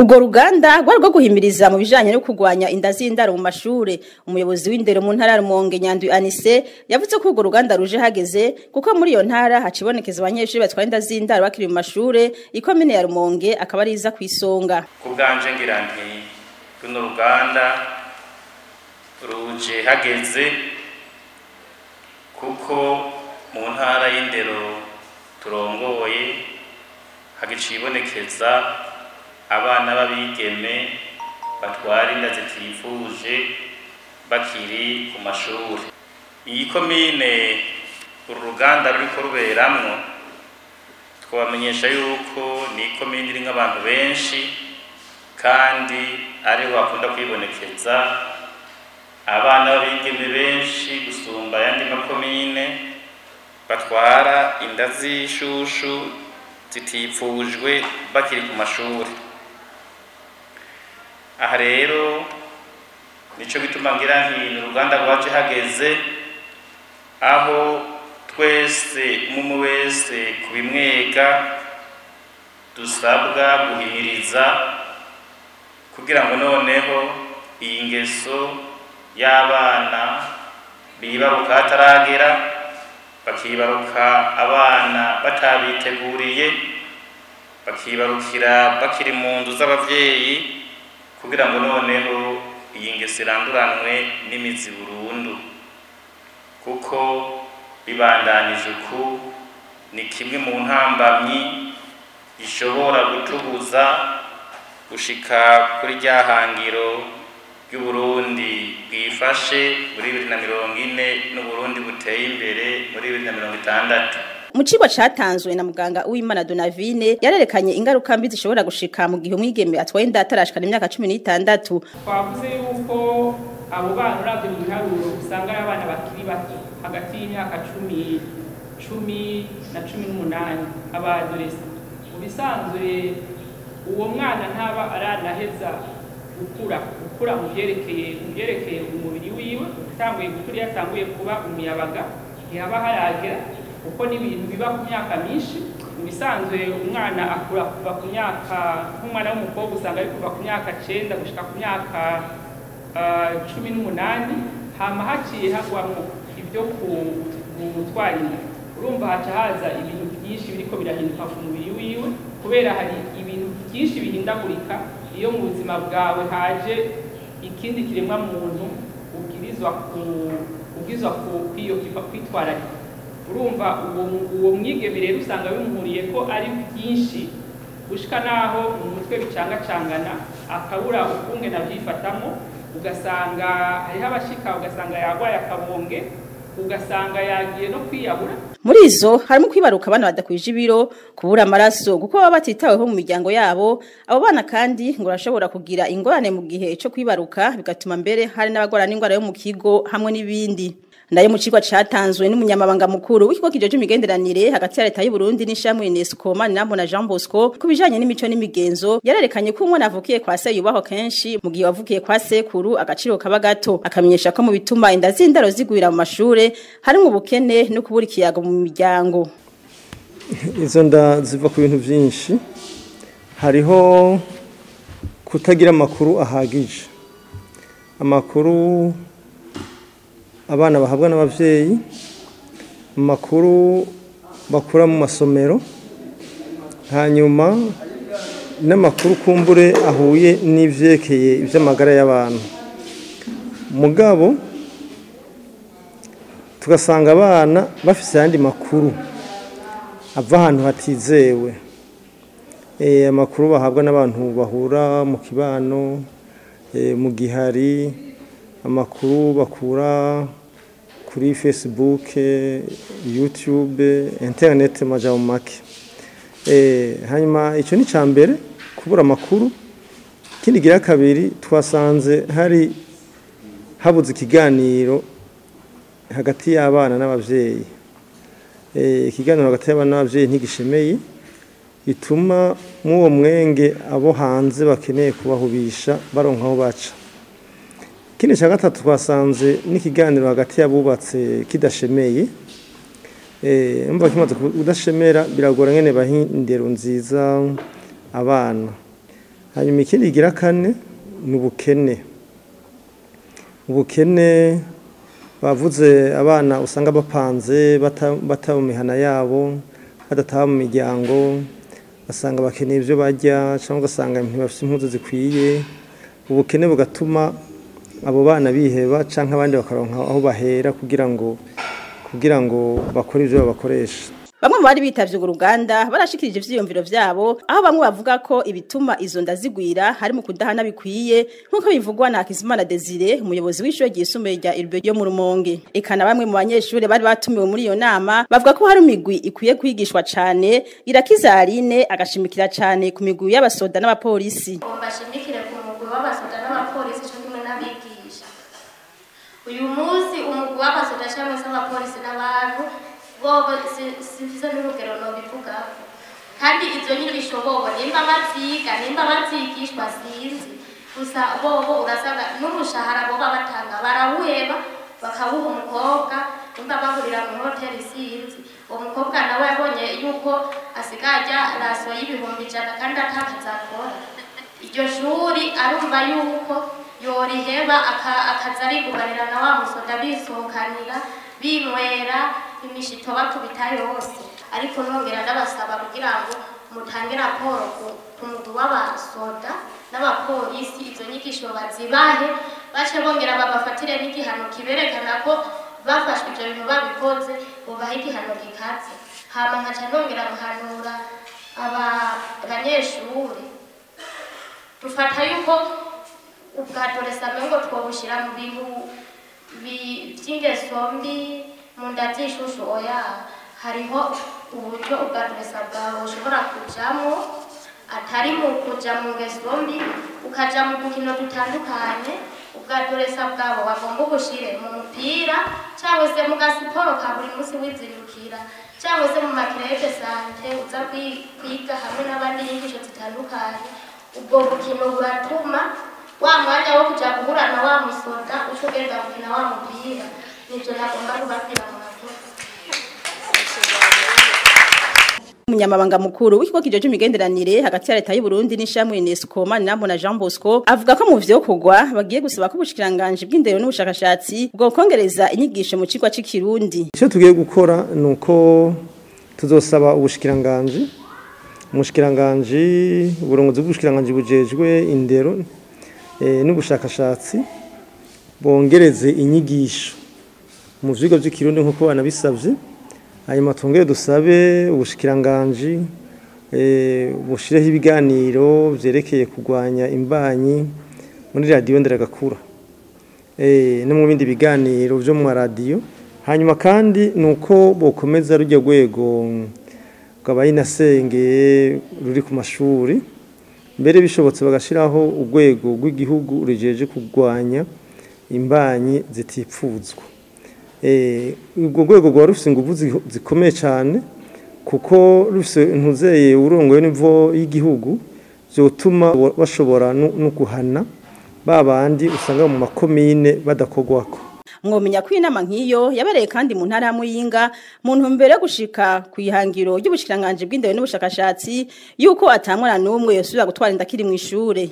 Urwo ruganda rwari rwo guhimiriza mu bijanye no kurwanya inda z'indaro mu mashure. Umuyobozi w'indero mu ntara ya Rumonge Nyandwi Anise yavuze ko urwo ruganda ruje hageze kuko muri iyo ntara hacibonekeza abanyeshuri batwara inda z'indaro bakiri mu mashure. Ikomine ya Rumonge akaba ari iza kwisonga. Kubganje ngira nti runo ruganda ruje hageze kuko mu ntara y'indero turongoye hagicibonekeza abana babigeme batwara inda zitifuje bakiri ku mashuri. Iyi komine uruganda ruriko ruberamwo twabamenyesha yuko ni komine irimwo abantu benshi kandi ariho bakunda kwibonekeza abana babigeme benshi gusumba ayandi makomine batwara inda z'ishushu zitifujwe bakiri ku mashuri. Aha rero nico bituma ngira nti uruganda rwaje hageze aho twese umwe wese kubimwega dusabwa guhimiriza kugira ngo noneho iyi ngeso y'abana bibaruka hataragera bakibaruka abana batabiteguriye bakibarukira bakiri mu nzu z'abavyeyi kugira ngo noneho iyi ngeso iranduranwe n'imizi burundu, kuko bibandanije uku ni kimwe mu ntambamyi ishobora gutubuza gushika kuri rya hangiro ry'Uburundi bwifashe muri 2040 n'Uburundi buteye imbere muri 2060. Mu cigwa catanzwe na muganga Uwimana Donavine yarerekanye ingaruka mbi zishobora gushika mu gihe umwigeme atwaye inda atarashikana imyaka 16. Twavuze yuko abo bana uravye mu biharuro usanga ari abana bakiri bato hagati y'imyaka 10 na 18 abadolescent. Mu bisanzwe uwo mwana ntaba aranaheza gukura mu byerekeye umubiri wiwe, utanguye gukura yatanguye kuba umuyabaga ntihaba haragera kuko ni ibintu biba ku myaka myinshi. Mu bisanzwe umwana akura kuva ku myaka nk'umwana w'umukobwa usanga ari kuva ku myaka 9 gushika ku myaka 18 hama haciye hagwamo ibyo gutwara inda. Urumva haca haza ibintu byinshi biriko birahinduka ku mubiri wiwe kubera hari ibintu byinshi bihindagurika iyo mu buzima bwawe haje ikindi kiremwa muntu ubwirizwa kwitwararika. Urumva uwo mwigeme rero usanga bimuhuriye ko ari byinshi gushika naho mu mutwe bicangacangana akabura ukunge navyifatamo, ugasanga hariho abashika ugasanga yagwaye akabonge, ugasanga yagiye no kwiyahura. Muri izo harimo kwibaruka abana badakwije ibiro, kubura amaraso kuko baba batitaweho mu miryango yabo. Abo bana kandi ngo barashobora kugira ingorane mu gihe cyo kwibaruka bigatuma mbere hari n'abagorana n'ingwara yo mu kigo hamwe n'ibindi. Ndayo mu cigwa catanzwe n'umunyamabanga mukuru w'ikigo kijeje imigenderanire hagati ya leta y'u Burundi n'ishamwe UNESCO Manirambona na Jean Bosco kubijanye n'imico n'imigenzo yarerekanye ko umwana avukiye kwa se yubaho kenshi mu gihe wavukiye kwa sekuru agaciro kaba gato. Akamenyesha ko mu bituma inda z'indaro zigwira mu mashure harimo ubukene no kubura ikiyago mu miryango. Izo nda ziva ku bintu byinshi, hariho kutagira amakuru ahagije, amakuru abana bahabwa n'abavyeyi, amakuru bakura mu masomero, hanyuma n'amakuru kumbure ahuye n'ivyekeye ivy'amagara y'abantu. Mugabo tugasanga abana bafise yandi makuru ava ahantu hatizewe, amakuru bahabwa n'abantu bahura mu kibano, mu gihari, amakuru bakura kuri Facebook, YouTube, internet majambo make. Hanyuma ico ni cambere kubura amakuru. Kindi gira kabiri twasanze hari habuze ikiganiro hagati y'abana n'abavyeyi. Ikiganiro hagati y'abana n'abavyeyi ntigishemeye bituma muwo mwenge abo hanze bakeneye kubahubisha baronka aho baca. Kindi cya gatatu twasanze n'ikiganiro hagati y'abubatse kidashemeye. Umva kimaze udashemera biragora ngene bahindero nziza abana. hanyuma ikindi igira kane ni ubukene bavuze abana usanga bapanze bata mu mihana yabo badataha mu miryango basanga bakeneye ibyo barya cyangwa ugasanga ntibafite impuzu zikwiye ubukene bugatuma abo bana biheba cyangwa abandi bakaronka aho bahera kugira ngo bakore ibyo babakoresha. Bamwe mu bari bitavye uruganda barashikirije ivyiyumviro vyabo aho bamwe bavuga ko ibituma izo nda zigwira hari mu kudahana bikwiye nkuko bivugwa na Hakizimana Desire umuyobozi w'ishure ryisumbuye rya Irbe yo mu Rumonge. Ekana bamwe mu banyeshure bari batumiwe muri iyo nama bavuga ko hari imigwi ikwiye kwigishwa cane. Irakiza Aline agashimikira cane ku migwi y'abasoda n'abapolisi. Bashimikire ku mugwi w'abasoda n'abapolisi cyo kimwe n'abigisha. Uyu munsi umugwi w'abasoda cyangwa se abapolisi n'abantu bobo sifiza n'urugero no bivuga kandi izo nyigisho bobo nimba bazigishwa sinzi gusa bobo urasanga n'umushahara boba batanga barawuheba bakawuha umukobwa nimba bahurira mu hoteli sinzi uwo mukobwa nawe yabonye yuko asigaja raso y'ibihumbi 100 kandi atakazakora iryo shuri arumva yuko yoriheba akaza arigubanira na wa musoda bisohokanira binywera imishito bakubita yose ariko nongera ndabasaba kugira ngo mutange raporo ku mugwi w'abasoda n'abapolisi izo nyigisho bazibahe bace bongera babafatire n'igihano kiberekana ko bafashwe ibyo bintu babikoze bubahe igihano gikaze hama nkaca nongera nkahanura abanyeshuri dufata yuko ubwadolesame ngo twobushira mu bintu by'ingeso mbi mu nda z'ishushu oya hariho uburyo ubwadolesa bwawe ushobora kujamo atari mu kuja mu ngeso mbi ukaja mu dukino dutandukanye ubwadolesa bwawe wagomba ubushire mu mupira cyangwa se mu gasiporo ka buri munsi wizindukira cyangwa se mu makrebe sante uza kwiga hamwe n'abandi n'inyigisho zitandukanye ubwo bukino buratuma wa mwanya wo kuja guhura na wa musoda ushobora gukina wa mupira nivyo nagomba kubabwira mu makuru. Umunyamabanga mukuru w'ikigo kijeje imigenderanire hagati ya leta y'u Burundi n'ishamwe UNESCO Manirambona na Jean Bosco avuga ko mu vyo kugwa bagiye gusaba ko ubushikiranganje bw'indero n'ubushakashatsi bwo kongereza inyigisho mu cigwa c'ikirundi. Icyo tugiye gukora nuko tuzosaba ubushikiranganje uburongozi bw'ubushikiranganje bujejwe indero n'ubushakashatsi bongereze inyigisho mu vyigwa by'ikirundi nkuko banabisavye hanyuma tongere dusabe ubushikiranganje bushireho ibiganiro vyerekeye kurwanya imbanyi muri radio Nderagakura no mu bindi biganiro byo mu radio hanyuma kandi nuko bokomeza rujya rwego rw'abayinasenge ruri ku mashuri mbere bishobotse bagashiraho urwego rw'igihugu rujeje kurwanya imbanyi zitipfuzwa. Ubwo rwego rwa rufise inguvu zikomeye cyane kuko rufise ntuzeye urongoye nivo y'igihugu byotuma bashobora no guhana babandi usanga mu makomine badakogwako. Mwomenya ko inama nkiyo yabereye kandi mu ntara ya Muyinga mu ntumbero yo gushika kwihangiro y'ubushikiranganje bw'indero n'ubushakashatsi yuko atamwana n'umwe yosubira gutwara indakiri mu ishure.